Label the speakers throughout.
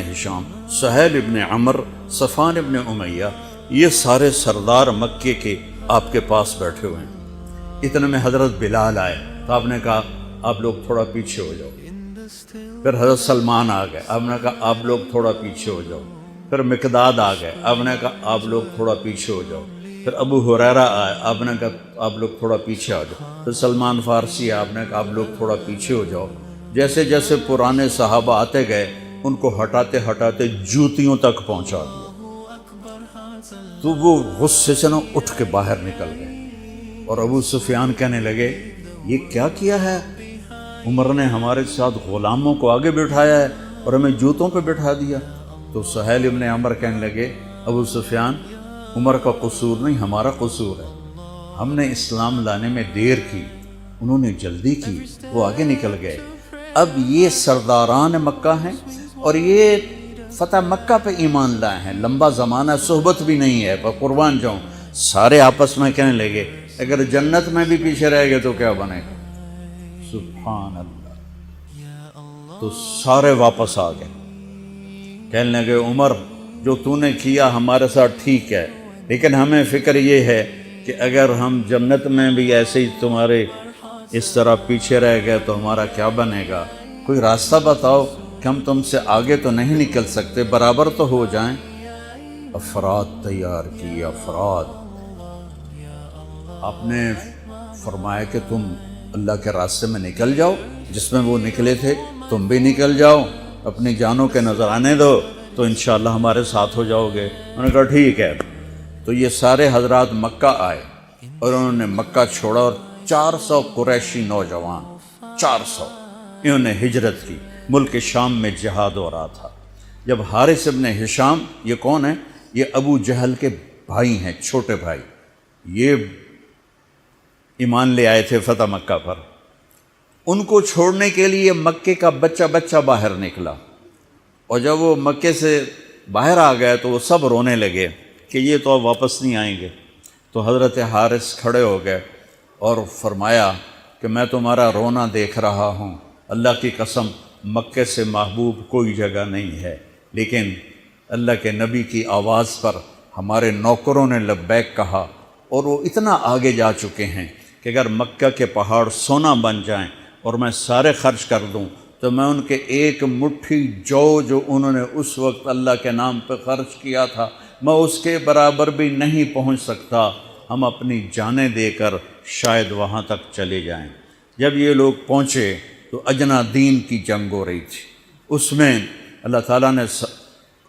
Speaker 1: ہشام، سہیل ابن عمر، صفوان ابن امیہ، یہ سارے سردار مکے کے آپ کے پاس بیٹھے ہوئے ہیں۔ اتنے میں حضرت بلال آئے تو آپ نے کہا آپ لوگ تھوڑا پیچھے ہو جاؤ۔ پھر حضرت سلمان آ گئے، آپ نے کہا آپ لوگ تھوڑا پیچھے ہو جاؤ۔ پھر مقداد آ گئے، آپ نے کہا آپ لوگ تھوڑا پیچھے ہو جاؤ۔ پھر ابو ہریرہ آئے، آپ نے کہا آپ لوگ تھوڑا پیچھے آ جاؤ۔ پھر سلمان فارسی، آپ نے کہا آپ لوگ تھوڑا پیچھے ہو جاؤ۔ جیسے جیسے پرانے صحابہ آتے گئے ان کو ہٹاتے ہٹاتے جوتیوں تک پہنچا دیا، تو وہ غصے سے نہ اٹھ کے باہر نکل گئے۔ اور ابو سفیان کہنے لگے یہ کیا کیا ہے، عمر نے ہمارے ساتھ غلاموں کو آگے بٹھایا ہے اور ہمیں جوتوں پہ بٹھا دیا۔ تو سہیل ابن عمر کہنے لگے ابو سفیان، عمر کا قصور نہیں ہمارا قصور ہے، ہم نے اسلام لانے میں دیر کی، انہوں نے جلدی کی، وہ آگے نکل گئے۔ اب یہ سرداران مکہ ہیں اور یہ فتح مکہ پہ ایمان لائے ہیں، لمبا زمانہ صحبت بھی نہیں ہے، پر قربان جاؤں۔ سارے آپس میں کہنے لگے اگر جنت میں بھی پیچھے رہ گئے تو کیا بنے گا؟ سبحان اللہ۔ تو سارے واپس آ گئے، کہنے لگے عمر جو تو نے کیا ہمارے ساتھ ٹھیک ہے، لیکن ہمیں فکر یہ ہے کہ اگر ہم جنت میں بھی ایسے ہی تمہارے اس طرح پیچھے رہ گئے تو ہمارا کیا بنے گا؟ کوئی راستہ بتاؤ کہ ہم تم سے آگے تو نہیں نکل سکتے، برابر تو ہو جائیں۔ افراد تیار کی، افراد۔ آپ نے فرمایا کہ تم اللہ کے راستے میں نکل جاؤ، جس میں وہ نکلے تھے تم بھی نکل جاؤ، اپنی جانوں کے نذرانے دو تو انشاءاللہ ہمارے ساتھ ہو جاؤ گے۔ انہوں نے کہا ٹھیک ہے۔ تو یہ سارے حضرات مکہ آئے اور انہوں نے مکہ چھوڑا، اور 400 قریشی نوجوان، 400 انہوں نے ہجرت کی، ملک شام میں جہاد ہو رہا تھا۔ جب حارث ابن ہشام، یہ کون ہیں؟ یہ ابو جہل کے بھائی ہیں، چھوٹے بھائی، یہ ایمان لے آئے تھے فتح مکہ پر۔ ان کو چھوڑنے کے لیے مکے کا بچہ بچہ باہر نکلا، اور جب وہ مکے سے باہر آ گئے تو وہ سب رونے لگے کہ یہ تو اب واپس نہیں آئیں گے۔ تو حضرت حارث کھڑے ہو گئے اور فرمایا کہ میں تمہارا رونا دیکھ رہا ہوں، اللہ کی قسم مکے سے محبوب کوئی جگہ نہیں ہے، لیکن اللہ کے نبی کی آواز پر ہمارے نوکروں نے لبیک کہا، اور وہ اتنا آگے جا چکے ہیں کہ اگر مکہ کے پہاڑ سونا بن جائیں اور میں سارے خرچ کر دوں تو میں ان کے ایک مٹھی جو انہوں نے اس وقت اللہ کے نام پہ خرچ کیا تھا، میں اس کے برابر بھی نہیں پہنچ سکتا۔ ہم اپنی جانیں دے کر شاید وہاں تک چلے جائیں۔ جب یہ لوگ پہنچے تو اجنا دین کی جنگ ہو رہی تھی، اس میں اللہ تعالیٰ نے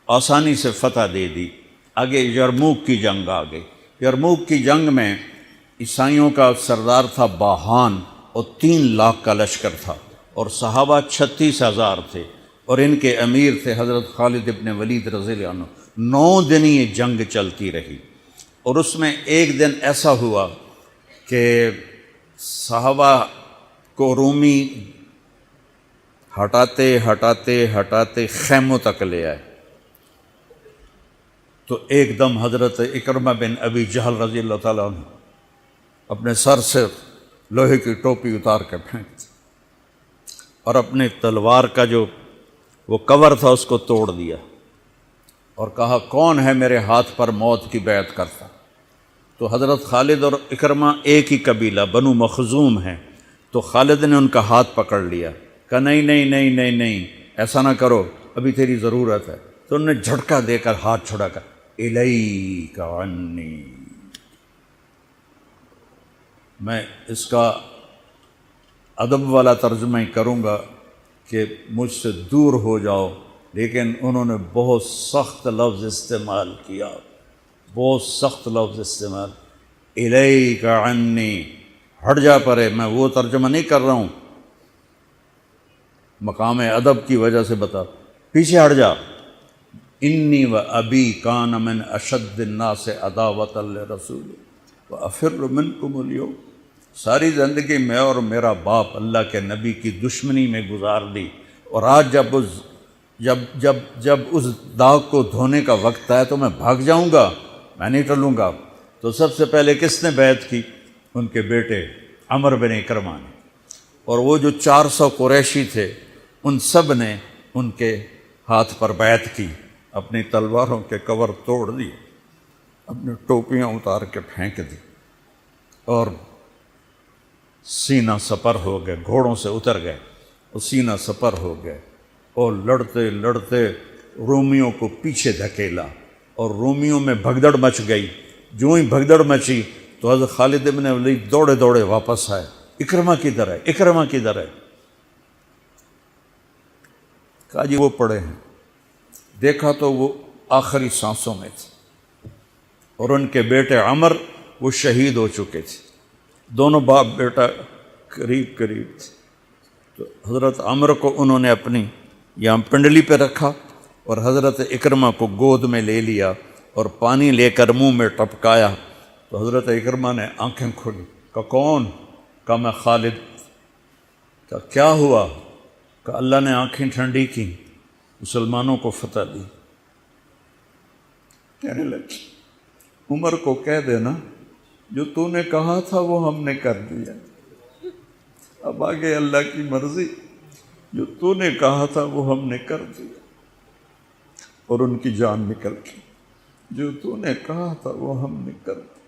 Speaker 1: آسانی سے فتح دے دی۔ آگے یرموک کی جنگ آ گئی۔ یرموک کی جنگ میں عیسائیوں کا سردار تھا باہان، اور 3 لاکھ کا لشکر تھا، اور صحابہ 36,000 تھے، اور ان کے امیر تھے حضرت خالد ابن ولید رضی اللہ عنہ۔ 9 دن یہ جنگ چلتی رہی، اور اس میں ایک دن ایسا ہوا کہ صحابہ کو رومی ہٹاتے ہٹاتے ہٹاتے خیموں تک لے آئے۔ تو ایک دم حضرت اکرمہ بن ابی جہل رضی اللہ تعالیٰ عنہ اپنے سر سے لوہے کی ٹوپی اتار کے پھینک دی، اور اپنے تلوار کا جو وہ کور تھا اس کو توڑ دیا، اور کہا کون ہے میرے ہاتھ پر موت کی بیعت کرتا؟ تو حضرت خالد اور اکرمہ ایک ہی قبیلہ بنو مخزوم ہیں، تو خالد نے ان کا ہاتھ پکڑ لیا، کہا نہیں نہیں نہیں نہیں نہیں، ایسا نہ کرو، ابھی تیری ضرورت ہے۔ تو انہوں نے جھٹکا دے کر ہاتھ چھڑا کر الیک عنی، میں اس کا ادب والا ترجمہ ہی کروں گا کہ مجھ سے دور ہو جاؤ، لیکن انہوں نے بہت سخت لفظ استعمال کیا، بہت سخت لفظ استعمال، الیک عنی، ہٹ جا پرے۔ میں وہ ترجمہ نہیں کر رہا ہوں، مقام ادب کی وجہ سے بتا، پیچھے ہٹ جا۔ انی و ابی کان من اشد الناس عداوۃ لرسول وافر منکم اليوم، ساری زندگی میں اور میرا باپ اللہ کے نبی کی دشمنی میں گزار دی، اور آج جب اس داغ کو دھونے کا وقت آئے تو میں بھاگ جاؤں گا، میں نہیں ٹلوں گا۔ تو سب سے پہلے کس نے بیعت کی؟ ان کے بیٹے عمر بن اکرمہ نے۔ اور وہ جو 400 قریشی تھے ان سب نے ان کے ہاتھ پر بیعت کی، اپنی تلواروں کے کور توڑ دیے، اپنی ٹوپیاں اتار کے پھینک دی اور سینہ سپر ہو گئے، گھوڑوں سے اتر گئے اور سینہ سپر ہو گئے اور لڑتے لڑتے رومیوں کو پیچھے دھکیلا اور رومیوں میں بھگدڑ مچ گئی۔ جو ہی بھگدڑ مچی تو حضرت خالد بن ولید دوڑے دوڑے واپس آئے، اکرمہ کدھر ہے، اکرمہ کدھر ہے؟ کہا جی وہ پڑے ہیں۔ دیکھا تو وہ آخری سانسوں میں تھے اور ان کے بیٹے عمر وہ شہید ہو چکے تھے، دونوں باپ بیٹا قریب قریب تھے۔ تو حضرت عمر کو انہوں نے اپنی یہاں پنڈلی پہ رکھا اور حضرت اکرمہ کو گود میں لے لیا اور پانی لے کر منہ میں ٹپکایا تو حضرت اکرمہ نے آنکھیں کھولی۔ کہا کون؟ کہا میں خالد۔ کہا کیا ہوا؟ کہ اللہ نے آنکھیں ٹھنڈی کی، مسلمانوں کو فتح دی۔ کہنے لگے عمر کو کہہ دینا جو تو نے کہا تھا وہ ہم نے کر دیا، اب آگے اللہ کی مرضی، جو تو نے کہا تھا وہ ہم نے کر دیا۔ اور ان کی جان نکل گئی۔ جو تو نے کہا تھا وہ ہم نے کر دیا،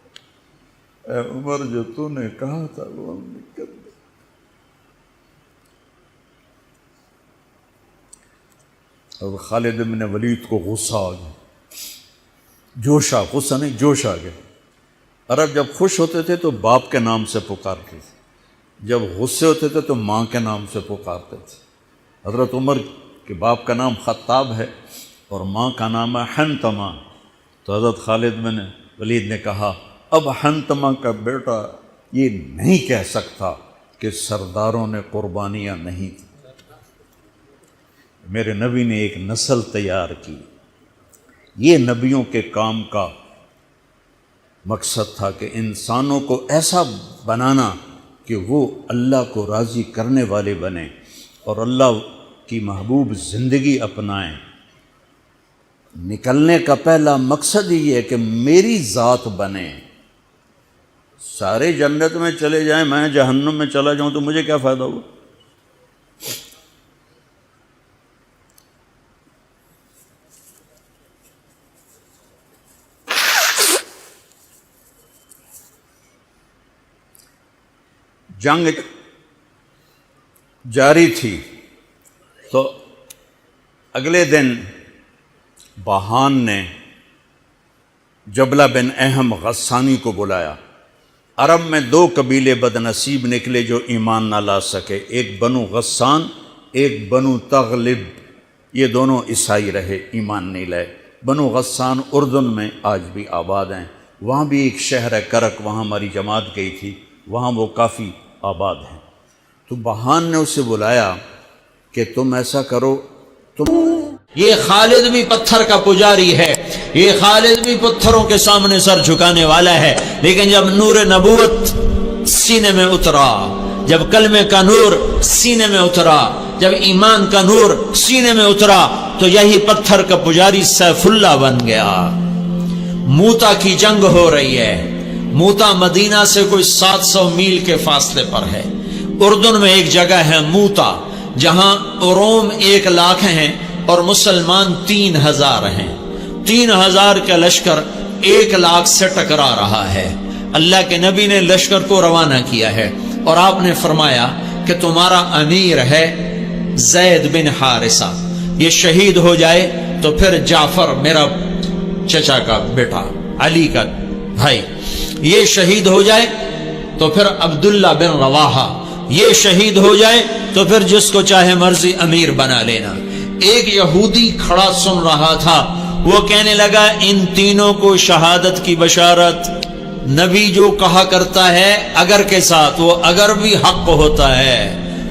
Speaker 1: اے عمر جو تو نے کہا تھا وہ ہم نے کر دیا۔ اور خالد بن ولید کو غصہ آ گیا، جوش آ، غصہ نہیں جوش آ گیا۔ عرب جب خوش ہوتے تھے تو باپ کے نام سے پکارتے تھے، جب غصے ہوتے تھے تو ماں کے نام سے پکارتے تھے۔ حضرت عمر کے باپ کا نام خطاب ہے اور ماں کا نام ہے حنتمہ۔ تو حضرت خالد بن ولید نے کہا اب حنتمہ کا بیٹا یہ نہیں کہہ سکتا کہ سرداروں نے قربانیاں نہیں دی۔ میرے نبی نے ایک نسل تیار کی، یہ نبیوں کے کام کا مقصد تھا کہ انسانوں کو ایسا بنانا کہ وہ اللہ کو راضی کرنے والے بنیں اور اللہ کی محبوب زندگی اپنائیں۔ نکلنے کا پہلا مقصد ہی یہ ہے کہ میری ذات بنے۔ سارے جنت میں چلے جائیں، میں جہنم میں چلا جاؤں تو مجھے کیا فائدہ ہوا؟ جنگ جاری تھی تو اگلے دن بہان نے جبلہ بن اہم غسانی کو بلایا۔ عرب میں 2 قبیلے بد نصیب نکلے جو ایمان نہ لا سکے، ایک بنو غسان، ایک بنو تغلب۔ یہ دونوں عیسائی رہے، ایمان نہیں لائے۔ بنو غسان اردن میں آج بھی آباد ہیں، وہاں بھی ایک شہر ہے کرک، وہاں ہماری جماعت گئی تھی، وہاں وہ کافی آباد ہیں۔ تو بہان نے اسے بلایا کہ تم ایسا کرو،
Speaker 2: یہ خالد بھی پتھر کا پجاری ہے، یہ خالد بھی پتھروں کے سامنے سر جھکانے والا ہے، لیکن جب نور نبوت سینے میں اترا، جب کلمے کا نور سینے میں اترا، جب ایمان کا نور سینے میں اترا تو یہی پتھر کا پجاری سیف اللہ بن گیا۔ موتا کی جنگ ہو رہی ہے، موتا مدینہ سے کوئی 700 میل کے فاصلے پر ہے۔ اردن میں ایک جگہ ہے موتا جہاں روم 1 لاکھ ہیں اور مسلمان 3000 ہیں۔ 3000 کا لشکر 1 لاکھ سے ٹکرا رہا ہے۔ اللہ کے نبی نے لشکر کو روانہ کیا ہے اور آپ نے فرمایا کہ تمہارا امیر ہے زید بن حارثہ، یہ شہید ہو جائے تو پھر جعفر میرا چچا کا بیٹا علی کا بھائی یہ شہید ہو جائے تو پھر عبداللہ بن رواحہ یہ شہید ہو جائے تو پھر جس کو چاہے مرضی امیر بنا لینا۔ ایک یہودی کھڑا سن رہا تھا، وہ کہنے لگا ان تینوں کو شہادت کی بشارت۔ نبی جو کہا کرتا ہے اگر کے ساتھ، وہ اگر بھی حق ہوتا ہے،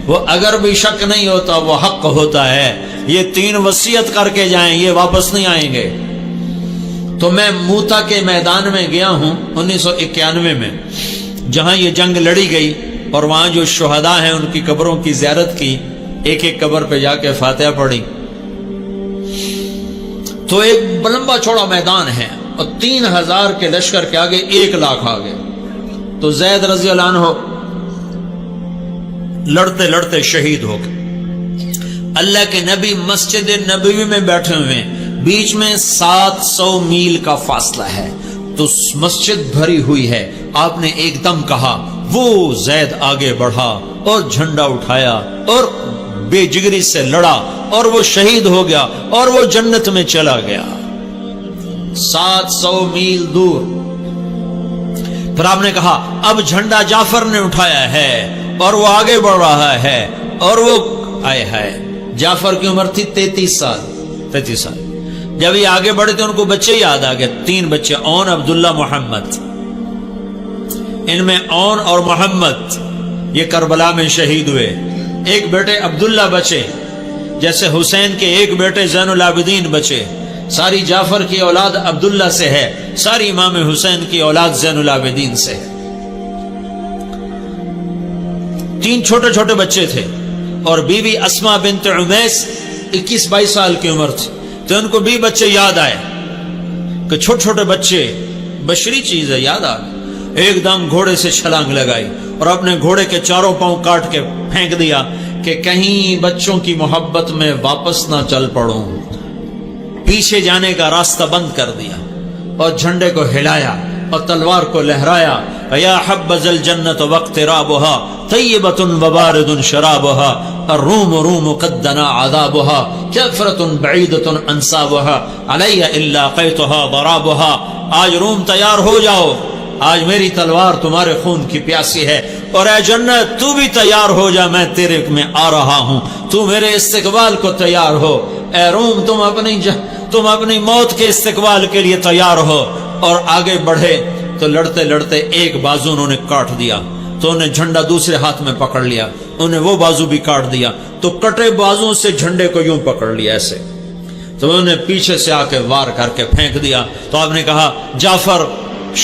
Speaker 2: وہ اگر بھی شک نہیں ہوتا، وہ حق ہوتا ہے۔ یہ 3 وصیت کر کے جائیں، یہ واپس نہیں آئیں گے۔ تو میں موتا کے میدان میں گیا ہوں 1991 میں، جہاں یہ جنگ لڑی گئی، اور وہاں جو شہداء ہیں ان کی قبروں کی زیارت کی، ایک ایک قبر پہ جا کے فاتحہ پڑھی۔ تو ایک لمبا چوڑا میدان ہے اور 3000 کے لشکر کے آگے 1 لاکھ آگے۔ تو زید رضی اللہ عنہ لڑتے لڑتے شہید ہو گئے۔ اللہ کے نبی مسجد نبوی میں بیٹھے ہوئے ہیں، بیچ میں 700 میل کا فاصلہ ہے، تو مسجد بھری ہوئی ہے۔ آپ نے ایک دم کہا، وہ زید آگے بڑھا اور جھنڈا اٹھایا اور بے جگری سے لڑا اور وہ شہید ہو گیا اور وہ جنت میں چلا گیا 700 میل دور۔ پھر آپ نے کہا اب جھنڈا جعفر نے اٹھایا ہے اور وہ آگے بڑھ رہا ہے اور وہ آئے ہے۔ جعفر کی عمر تھی 33 سال۔ جب یہ آگے بڑھے تو ان کو بچے یاد آ گئے، 3 بچے، اون، عبداللہ، محمد۔ ان میں اون اور محمد یہ کربلا میں شہید ہوئے۔ ایک بیٹے عبداللہ بچے، جیسے حسین کے ایک بیٹے زین العابدین بچے۔ ساری جعفر کی اولاد عبداللہ سے ہے، ساری امام حسین کی اولاد زین العابدین سے ہے۔ 3 چھوٹے چھوٹے بچے تھے، اور بی بی اسما بنت عمیس 21-22 سال کی عمر تھی، تو ان کو بھی بچے یاد آئے کہ چھوٹے چھوٹے بچے بشری چیز ہے، یاد آ گئے۔ ایک دم گھوڑے سے چھلانگ لگائی اور اپنے گھوڑے کے چاروں پاؤں کاٹ کے پھینک دیا کہ کہیں بچوں کی محبت میں واپس نہ چل پڑوں۔ پیچھے جانے کا راستہ بند کر دیا اور جھنڈے کو ہلایا اور تلوار کو لہرایا۔ یا حبذ الجنت واقترابها طیبۃ وبارد شرابها الروم روم قد دنا عذابها کفرۃ بعیدۃ انصابها علی الا قیتها ضرابها۔ آج روم تیار ہو جاؤ، آج میری تلوار تمہارے خون کی پیاسی ہے، اور اے جنت تو بھی تیار ہو جا، میں تیرے میں آ رہا ہوں، تو میرے استقبال کو تیار ہو۔ اے روم تم اپنی موت کے استقبال کے لیے تیار ہو۔ اور آگے بڑھے تو لڑتے لڑتے ایک بازو انہوں نے کاٹ دیا، تو انہیں جھنڈا دوسرے ہاتھ میں پکڑ لیا، انہیں وہ بازو بھی کاٹ دیا، تو کٹے بازو سے جھنڈے کو یوں پکڑ لیا ایسے، تو انہوں نے پیچھے سے آ کے وار کر کے پھینک دیا۔ تو آپ نے کہا جعفر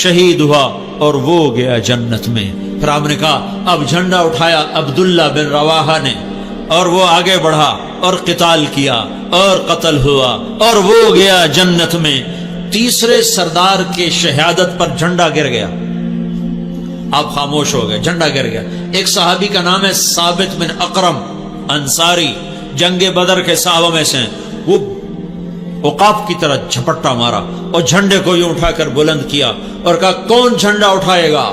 Speaker 2: شہید ہوا اور وہ گیا جنت میں۔ پھر آپ نے کہا اب جھنڈا اٹھایا عبداللہ بن رواحہ نے، اور وہ آگے بڑھا اور قتال کیا اور قتل ہوا اور وہ گیا جنت میں۔ تیسرے سردار کے شہادت پر جھنڈا گر گیا، آپ خاموش ہو گئے، جھنڈا گر گیا۔ ایک صحابی کا نام ہے ثابت بن اقرم انصاری، جنگ بدر کے صحابہ میں سے ہیں، وہ عقاب کی طرح جھپٹا مارا اور جھنڈے کو یوں اٹھا کر بلند کیا اور کہا کون جھنڈا اٹھائے گا؟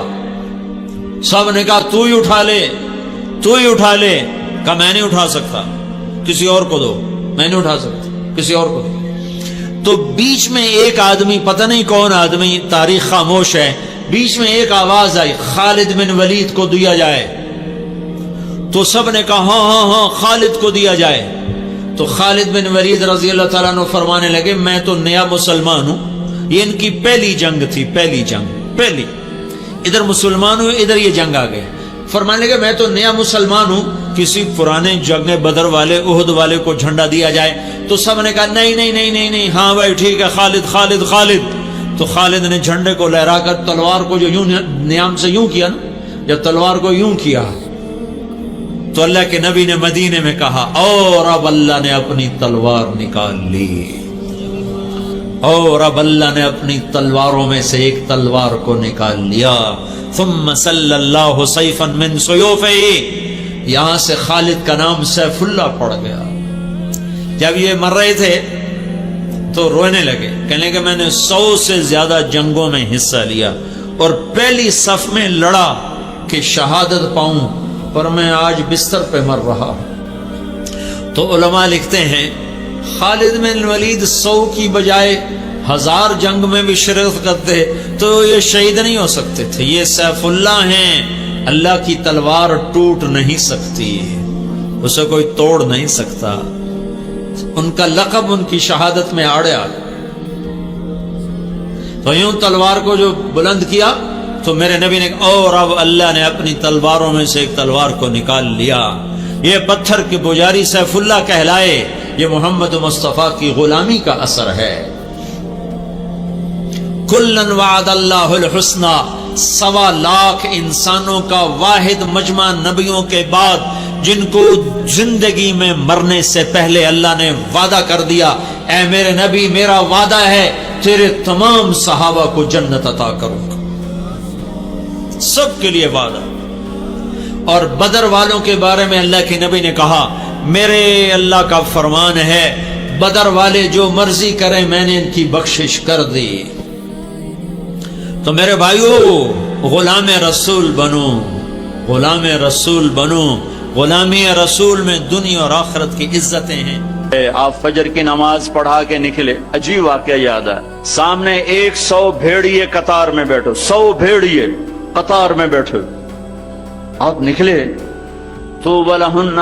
Speaker 2: سب نے کہا تو ہی اٹھا لے، تو ہی اٹھا لے۔ کہا میں نہیں اٹھا سکتا، کسی اور کو دو، میں نہیں اٹھا سکتا، کسی اور کو دو۔ تو بیچ میں ایک آدمی، پتہ نہیں کون آدمی، تاریخ خاموش ہے، بیچ میں ایک آواز آئی خالد بن ولید کو دیا جائے، تو سب نے کہا ہاں ہاں ہاں خالد کو دیا جائے۔ تو خالد بن ولید رضی اللہ تعالیٰ عنہ فرمانے لگے میں تو نیا مسلمان ہوں، یہ ان کی پہلی جنگ تھی، پہلی جنگ، ادھر مسلمان ہوں، ادھر یہ جنگ آ گئے۔ فرمانے لگے میں تو نیا مسلمان ہوں، کسی پرانے جنگ بدر والے، احد والے کو جھنڈا دیا جائے۔ تو سب نے کہا نہیں نہیں نہیں نہیں نہیں، ہاں بھائی ٹھیک ہے، خالد خالد خالد۔ تو خالد نے جھنڈے کو لہرا کر تلوار کو جو یوں نیام سے یوں کیا نا، جب تلوار کو یوں کیا تو اللہ کے نبی نے مدینے میں کہا اور اب اللہ نے اپنی تلوار نکال لی، اور اب اللہ نے اپنی تلواروں میں سے ایک تلوار کو نکال لیا۔ ثم صلی اللہ سیفا من سیوفہ، یہاں سے خالد کا نام سیف اللہ پڑ گیا۔ جب یہ مر رہے تھے تو رونے لگے، کہنے لگے میں نے 100 سے زیادہ جنگوں میں حصہ لیا اور پہلی صف میں لڑا کہ شہادت پاؤں، پر میں آج بستر پہ مر رہا ہوں۔ تو علماء لکھتے ہیں خالد بن ولید 100 کی بجائے 1000 جنگ میں بھی شرکت کرتے تو یہ شہید نہیں ہو سکتے تھے۔ یہ سیف اللہ ہیں، اللہ کی تلوار ٹوٹ نہیں سکتی، اسے کوئی توڑ نہیں سکتا، ان کا لقب ان کی شہادت میں آڑے آ گیا۔ تو یوں تلوار کو جو بلند کیا تو میرے نبی نے اور اب اللہ نے اپنی تلواروں میں سے ایک تلوار کو نکال لیا۔ یہ پتھر کے پجاری سیف اللہ کہلائے، یہ محمد مصطفیٰ کی غلامی کا اثر ہے۔ کلن وعد اللہ الحسنی، 1.25 لاکھ انسانوں کا واحد مجمع نبیوں کے بعد جن کو زندگی میں مرنے سے پہلے اللہ نے وعدہ کر دیا، اے میرے نبی میرا وعدہ ہے تیرے تمام صحابہ کو جنت عطا کروں گا، سب کے لیے وعدہ۔ اور بدر والوں کے بارے میں اللہ کے نبی نے کہا میرے اللہ کا فرمان ہے بدر والے جو مرضی کریں میں نے ان کی بخشش کر دی۔ تو میرے بھائیو غلام رسول بنو، غلام رسول بنو، غلامی رسول میں دنیا اور آخرت کی عزتیں ہیں۔
Speaker 1: آپ فجر کی نماز پڑھا کے نکلے، عجیب واقعہ یاد ہے، سامنے 100 بھیڑیے قطار میں بیٹھو، 100 بھیڑیے قطار میں بیٹھو، آپ نکلے تو وَلَهُنَّ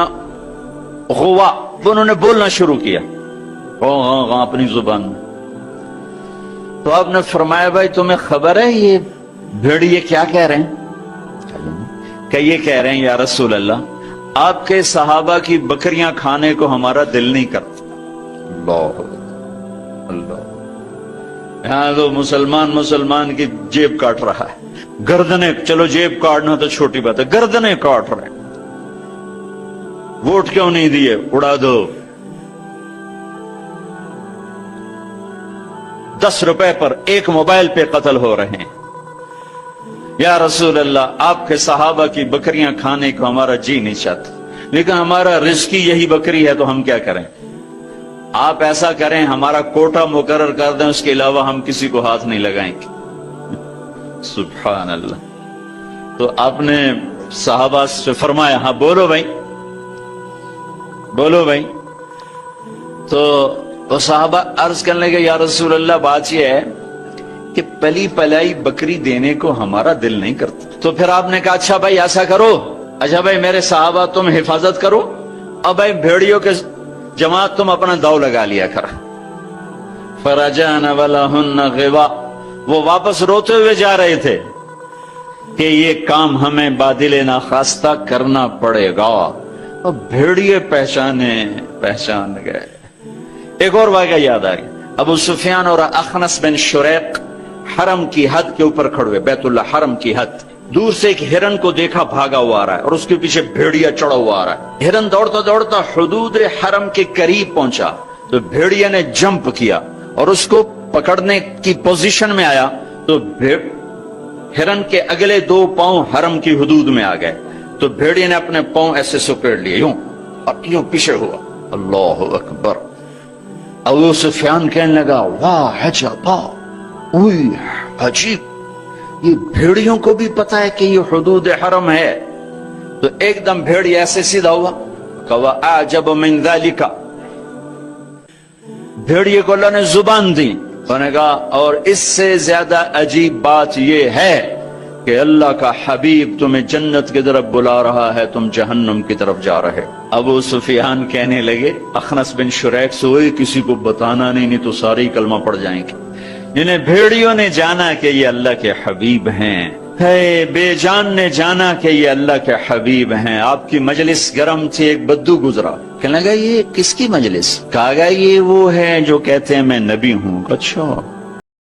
Speaker 1: غوا، انہوں نے بولنا شروع کیا اپنی زبان میں۔ تو آپ نے فرمایا بھائی تمہیں خبر ہے یہ بھیڑیے کیا کہہ رہے ہیں؟ کہ یہ کہہ رہے ہیں یا رسول اللہ آپ کے صحابہ کی بکریاں کھانے کو ہمارا دل نہیں کرتا۔ اللہ اللہ، یہاں تو مسلمان کی جیب کاٹ رہا ہے، گردنیں، چلو جیب کاٹنا تو چھوٹی بات ہے، گردنیں کاٹ رہے ہیں، ووٹ کیوں نہیں دیے، اڑا دو، 10 روپے پر ایک موبائل پہ قتل ہو رہے ہیں۔ یا رسول اللہ آپ کے صحابہ کی بکریاں کھانے کو ہمارا جی نہیں چاہتا، لیکن ہمارا رزق ہی یہی بکری ہے تو ہم کیا کریں؟ آپ ایسا کریں ہمارا کوٹا مقرر کر دیں، اس کے علاوہ ہم کسی کو ہاتھ نہیں لگائیں گے۔ سبحان اللہ۔ تو آپ نے صحابہ سے فرمایا ہاں بولو بھائی، بولو بھائی۔ تو صحابہ عرض کرنے لگے یا رسول اللہ بات یہ ہے کہ پلی پلائی بکری دینے کو ہمارا دل نہیں کرتا۔ تو پھر آپ نے کہا اچھا بھائی ایسا کرو، اچھا بھائی میرے صحابہ تم حفاظت کرو، اب بھائی بھیڑیوں کے جماعت تم اپنا داؤ لگا لیا کر۔ فرجعن ولہن غوا، وہ واپس روتے ہوئے جا رہے تھے کہ یہ کام ہمیں بادل ناخواستہ کرنا پڑے گا۔ اب بھیڑیے پہچان گئے۔ ایک اور واقعہ یاد آ گیا، ابو سفیان اور اخنس بن شریق حرم کی حد کے اوپر کھڑے ہوئے، بیت اللہ حرم کی حد، دور سے ایک ہرن کو دیکھا بھاگا ہوا آ رہا ہے اور اس کے پیچھے بھیڑیا چڑھا ہوا آ رہا ہے۔ ہرن دوڑتا دوڑتا حدود حرم کے قریب پہنچا تو بھیڑیا نے جمپ کیا اور اس کو پکڑنے کی پوزیشن میں آیا تو ہرن کے اگلے 2 پاؤں حرم کی حدود میں آ گئے تو بھیڑیا نے اپنے پاؤں ایسے سکیڑ لیے یوں اور یوں پیچھے ہوا۔ اللہ اکبر۔ ابو سفیان کہنے لگا واہ عجبا، اوئی عجیب، یہ بھیڑیوں کو بھی پتا ہے کہ یہ حدود حرم ہے۔ تو ایک دم بھیڑیا ایسے سیدھا ہوا، کہا اعجب من ذالک، بھیڑیے کو اللہ نے زبان دی، انہوں نے کہا اور اس سے زیادہ عجیب بات یہ ہے کہ اللہ کا حبیب تمہیں جنت کی طرف بلا رہا ہے، تم جہنم کی طرف جا رہے۔ ابو سفیان کہنے لگے اخنس بن شریق سے کسی کو بتانا نہیں تو سارے ہی کلمہ پڑ جائیں گے۔ جنہیں بھیڑیوں نے جانا کہ یہ اللہ کے حبیب ہیں، ہے بے جان نے جانا کہ یہ اللہ کے حبیب ہیں۔ آپ کی مجلس گرم تھی، ایک بدو گزرا، کہنے لگا یہ کس کی مجلس؟ کہا گیا یہ وہ ہے جو کہتے ہیں میں نبی ہوں۔ اچھا